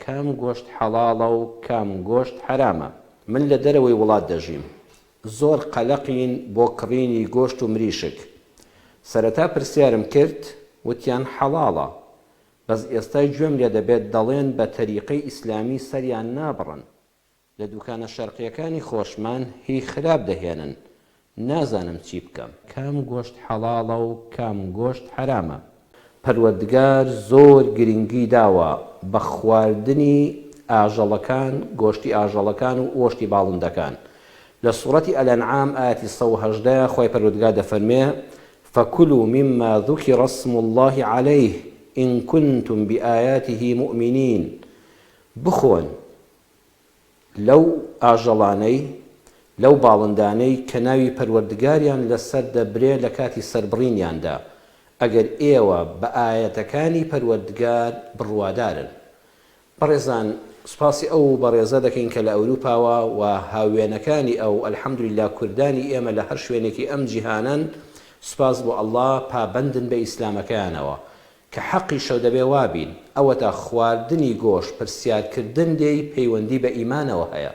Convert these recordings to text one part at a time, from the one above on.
کام گۆشت حەڵاڵە و کام گۆشت حرامە. من لە دەرەوەی وڵات دەژیم، زۆر قەلەقین بۆ کڕینی گۆشت و مریشک. سەرەتا پرسیارم کرد، وتیان حەڵاڵە، بەس ئێستای گوێم لێ دەبێت دەڵێن بە تەریقەی ئیسلامی سەریان نابڕن. لە دوکانە شەرقیەکانی خۆشمان هی خراپ دەهێنن، نازانم چی بکەم، کام گۆشت حەڵاڵە و کام گۆشت حرامە. پەروەردگار زۆر گرنگی داوە بە خواردنی ئاژەڵەکان، گۆشتی ئاژەڵەکان و ئۆشتی باڵندەکان. لە سوورەتی ئەلەنعام ئایەتی 118 خۆی پەروەردگار دەفەرمێ فكلوا مما ذكر اسم الله عليه إن كنتم بآياته مؤمنين. بخۆن لەو ئاژەڵانەی لەو باڵندانەی کە ناوی پەروەردگاریان لەسەر دەبرێ لە کاتی سەربڕینیاندا، ئەگەر ئێوە بە ئاەتەکانی پەروەردگار بڕوادارن. بەڕێزان، سوپاسی ئەو بەڕێزە دەکەین کە لە ئەوروپاوە و هاوێنەکانی ئەو ئەلحەمدولیلا کوردانی ئێمە لە هەر شوێنێکی ئەم جیهانن، سوپاس بۆ ئەڵڵا پابەندن بە ئیسلامەکەیانەوە کە حەقی شەو دەبێ وابین. ئەوە تا خواردنی گۆشت پرسیارکردن دێی پەیوەندی بە ئیمانەوە هەیە،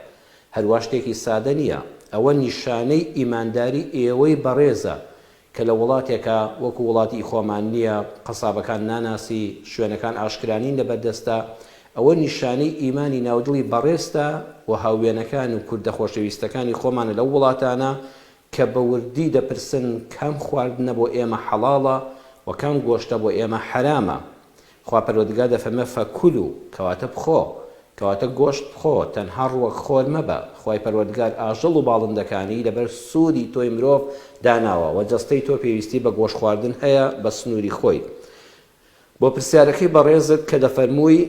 هەروە شتێکی سادە نییە. ئەوە نیشانەی ئیمانداری ئێوەی بەڕێزە کە لە وڵاتێکە وەکو وڵاتی خۆمان نییە، قەسابەکان ناناسی، شوێنەکان ئاشکرانین لە بەردەستە. ئەوە نیشانەی ئیمانی ناودڵی بەڕێستە و هاوێنەکان و کوردە خۆشەویستەکانی خۆمانە لەو وڵاتانە کە بە وردی دەپرسن کام خواردنە بۆ ئێمە حەڵاڵە و کام گۆشتە بۆ ئێمە حرامە. خوا پەروەردگار دەفەرمێ فەکولوا، کەواتە بخۆ، کەواتە گۆشت بخۆ، تەنها ڕووەک خۆر مەبە. خوای پەروەردگار ئاژەڵ و باڵندەکانی لەبەر سووری تۆی مرۆڤ داناوە و جەستەی تۆ پێویستی بە گۆشت خواردن هەیە بە سنووری خۆی. بۆ پرسیارەکەی بەڕێزت کە دەفەرمووی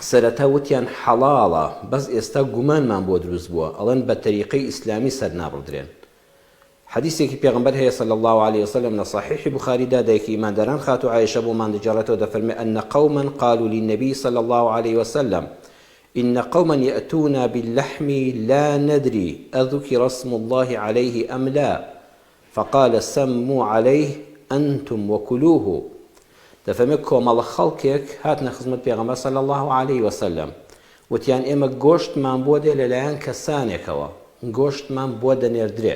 سەرەتا وتیان حەڵاڵە، بەس ئێستا گومانمان بۆ دروست بووە، ئەڵێن بە تەریقەی ئیسلامی سەر نابڕدرێن. حدیثێکی پێغەمبەر هەیە صلی الله عليه وسلم لە صحیحی بوخاریدا دایکی ئیمانداران خاتو عایشە بۆمان دەجێڕێتەوە دەفەرمێ أن قوما قالوا للنبي صلى الله عليه وسلم إن قوما يأتون باللحم لا ندري أذكر اسم الله عليه أم لا فقال سموا عليه أنتم وكلوه. دەفەرمێ کۆمەڵە خەڵکێک هاتنە خزمەت پێغەمبەر صلی الله عليه وسلم، وتیان ئێمە گۆشتمان بۆ دێ لەلایەن کەسانێکەوە، گۆشتمان بۆ دەنێردرێ،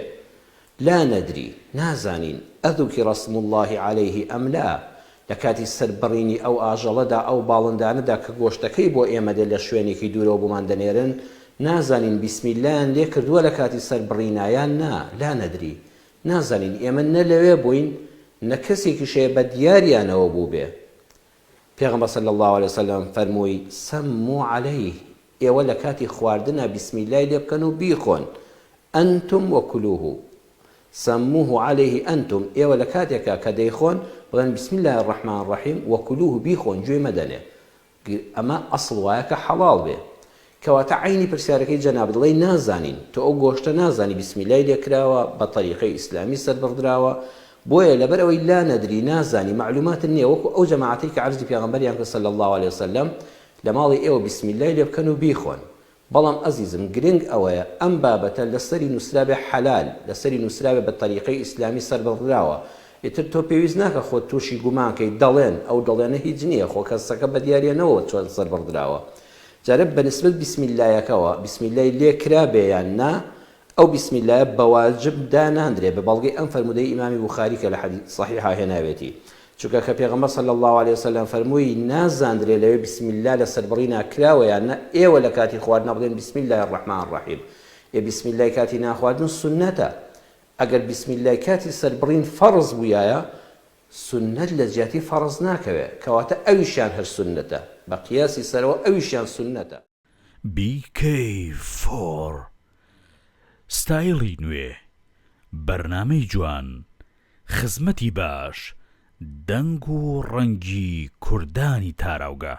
لا ندري، نازانین، ئەذکر اسم الله عليه ئەم لا، لە کاتی سەربڕینی ئەو ئاژەڵەدا ئەو باڵندانەدا کە گۆشتەکەی بۆ ئێمە دێ لە شوێنێکی دوورەوە بۆمان دەنێرن، نازانین بیسمی اللهیان لێ کردووە لە کاتی سەربڕینایان، نا، لا ندري، نازانین، ئێمە نە لەوێ بووین نە کەسێکی شەیە بە دیاریانەوە بوو بێ. پێغەمبەر صلی الله عليه وسلم فەرمووی سموا عليه، ئێوە لە کاتی خواردنە بیسمی اللهی لێ بکەن و بیخۆن، ئەنتم وەکلوه، سموه عليه ئەنتم، ئێوە لە کاتێکە کە دەیخۆن بڵێن بسم الله الرحمن الرحیم وەکلوه، بیخۆن، گوێ مەدەنێ. ئەمە ئەسڵ وایە کە حەڵاڵ بێ. کەواتە عینی پرسیارەکەی جەناب دڵی نازانین، تۆ ئەو گۆشتە نازانی بسم اللهی لێکراوە بە طەریقەی ئیسلامی سەربڕدراوە، بۆیە لەبەر ئەوەی لا نەدری، نازانی، معلوماتن نییە، وەکو ئەو جەماعەتەی کە عەرزی پێغەمبەریان کرد صلی الله عليه وسلم لە ماڵی ئێوە بسم اللهی لێ بکەن و بیخۆن. بەڵام ئەزیزم گرنگ ئەوەیە ئەم بابەتە لەسەری نووسرابێ حەلال، لەسەری نووسرابێ بە طەریقەی ئیسلامی سەربڕدراوە. ئیتر تۆ پێویست ناکە خۆت تووشی گومانکەی دەڵێن ئەو دەڵێنە هیچ نییە، خۆ کەسەکە بە دیارێنەوە چۆن سەربڕدراوە. جارە بەنسبەت بسم اللهیەکەوە بسم اللهی لێ کرابێ یان نا، ئەو بسم الله بەواجب داناندرێ بە بەڵگەی ئەم فەرمودەی ئیمامی بوخاری کە لە حەدیث صحیحا هێناوێتی، چونکە کە پێغەمبەر صلی الله عليه وسلم فەرمووی نازاندرێ لەوێ بسم الله لە سەربڕی ناکراوە یان نە، ئێوە لە کاتی خواردنە بڵێن بسم الله الرحمن الرحیم. بسم الله کاتی ناخواردن سنەتە، ئەگەر بسم الله کاتی سەربڕین فەرز بوویایە، سنەت لە جیاتی فەرز ناکەوێ، کەواتە ئەویشیان هەر سنەتە، بە قیاسی سەرەوە ئەویشیان سنەتە. BK4 ستایلی نوێ، بەرنامەی جوان، خزمەتی باش، دەنگ و ڕەنگی کوردانی تاراوگە.